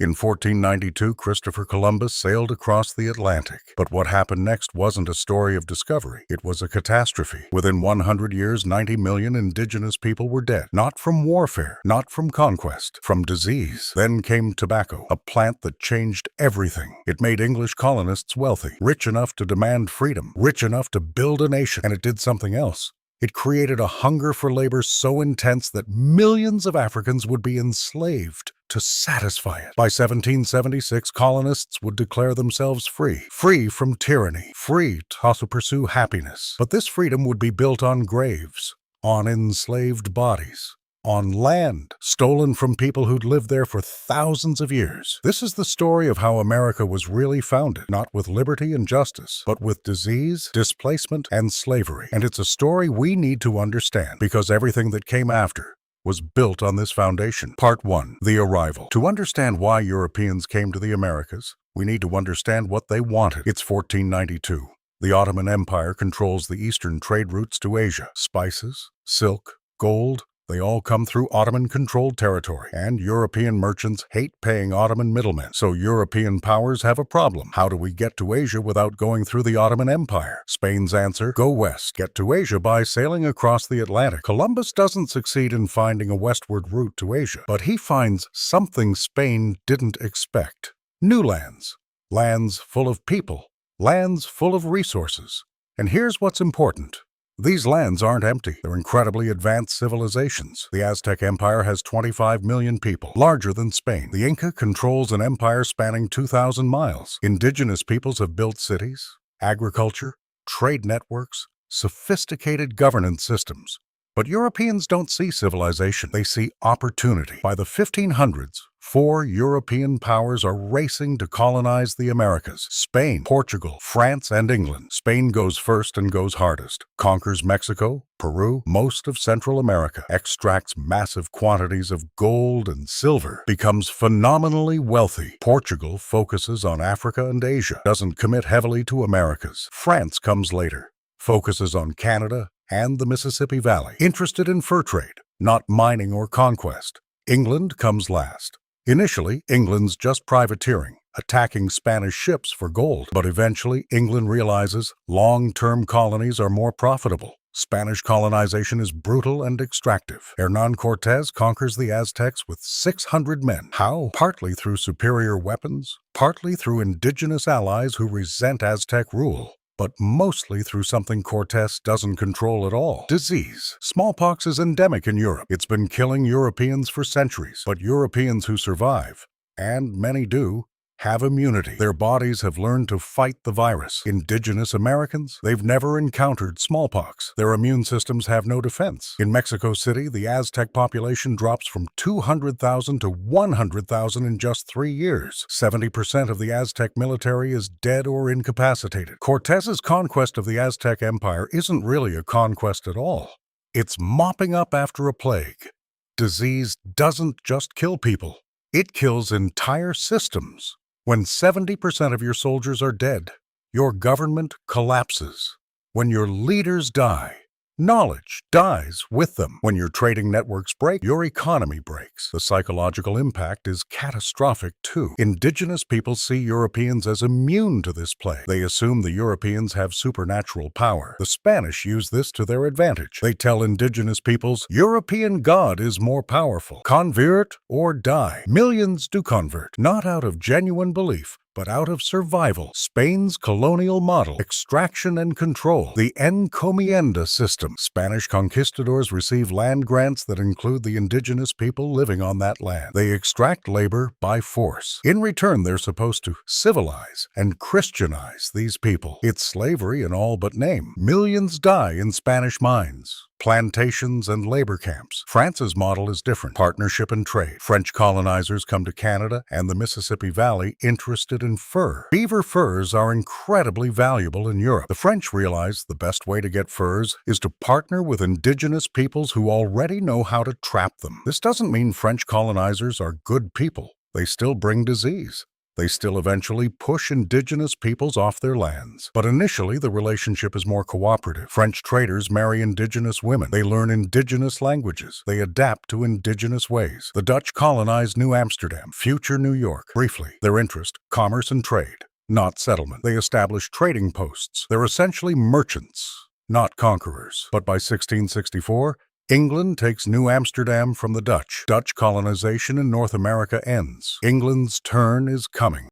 In 1492, Christopher Columbus sailed across the Atlantic. But what happened next wasn't a story of discovery. It was a catastrophe. Within 100 years, 90 million indigenous people were dead. Not from warfare, not from conquest, from disease. Then came tobacco, a plant that changed everything. It made English colonists wealthy, rich enough to demand freedom, rich enough to build a nation. And it did something else. It created a hunger for labor so intense that millions of Africans would be enslaved to satisfy it. By 1776, colonists would declare themselves free, free from tyranny, free to also pursue happiness. But this freedom would be built on graves, on enslaved bodies, on land stolen from people who'd lived there for thousands of years. This is the story of how America was really founded, not with liberty and justice, but with disease, displacement, and slavery. And it's a story we need to understand, because everything that came after was built on this foundation. Part 1. The Arrival. To understand why Europeans came to the Americas, we need to understand what they wanted. It's 1492. The Ottoman Empire controls the eastern trade routes to Asia. Spices, silk, gold, they all come through Ottoman-controlled territory, and European merchants hate paying Ottoman middlemen. So European powers have a problem. How do we get to Asia without going through the Ottoman Empire? Spain's answer: go west. Get to Asia by sailing across the Atlantic. Columbus doesn't succeed in finding a westward route to Asia, but he finds something Spain didn't expect. New lands. Lands full of people. Lands full of resources. And here's what's important. These lands aren't empty. They're incredibly advanced civilizations. The Aztec Empire has 25 million people, larger than Spain. The Inca controls an empire spanning 2,000 miles. Indigenous peoples have built cities, agriculture, trade networks, sophisticated governance systems. But Europeans don't see civilization. They see opportunity. By the 1500s, 4 European powers are racing to colonize the Americas: Spain, Portugal, France, and England. Spain goes first and goes hardest. Conquers Mexico, Peru, most of Central America, extracts massive quantities of gold and silver, becomes phenomenally wealthy. Portugal focuses on Africa and Asia, doesn't commit heavily to Americas. France comes later, focuses on Canada and the Mississippi Valley, interested in fur trade, not mining or conquest. England comes last. Initially, England's just privateering, attacking Spanish ships for gold. But eventually, England realizes long-term colonies are more profitable. Spanish colonization is brutal and extractive. Hernán Cortés conquers the Aztecs with 600 men. How? Partly through superior weapons, partly through indigenous allies who resent Aztec rule, but mostly through something Cortés doesn't control at all: disease. Smallpox is endemic in Europe. It's been killing Europeans for centuries. But Europeans who survive, and many do, have immunity. Their bodies have learned to fight the virus. Indigenous Americans, they've never encountered smallpox. Their immune systems have no defense. In Mexico City, the Aztec population drops from 200,000 to 100,000 in just 3 years. 70% of the Aztec military is dead or incapacitated. Cortés's conquest of the Aztec Empire isn't really a conquest at all. It's mopping up after a plague. Disease doesn't just kill people. It kills entire systems. When 70% of your soldiers are dead, your government collapses. When your leaders die, knowledge dies with them. When your trading networks break, your economy breaks. The psychological impact is catastrophic too. Indigenous people see Europeans as immune to this plague. They assume the Europeans have supernatural power. The Spanish use this to their advantage. They tell indigenous peoples, European God is more powerful. Convert or die. Millions do convert, not out of genuine belief, but out of survival. Spain's colonial model: extraction and control. The encomienda system. Spanish conquistadors receive land grants that include the indigenous people living on that land. They extract labor by force. In return, they're supposed to civilize and Christianize these people. It's slavery in all but name. Millions die in Spanish mines, plantations, and labor camps. France's model is different: partnership and trade. French colonizers come to Canada and the Mississippi Valley interested in fur. Beaver furs are incredibly valuable in Europe. The French realize the best way to get furs is to partner with indigenous peoples who already know how to trap them. This doesn't mean French colonizers are good people. They still bring disease. They still eventually push indigenous peoples off their lands. But initially, the relationship is more cooperative. French traders marry indigenous women. They learn indigenous languages. They adapt to indigenous ways. The Dutch colonized New Amsterdam, future New York. Briefly, their interest, commerce and trade, not settlement. They established trading posts. They're essentially merchants, not conquerors. But by 1664, England takes New Amsterdam from the Dutch. Dutch colonization in North America ends. England's turn is coming.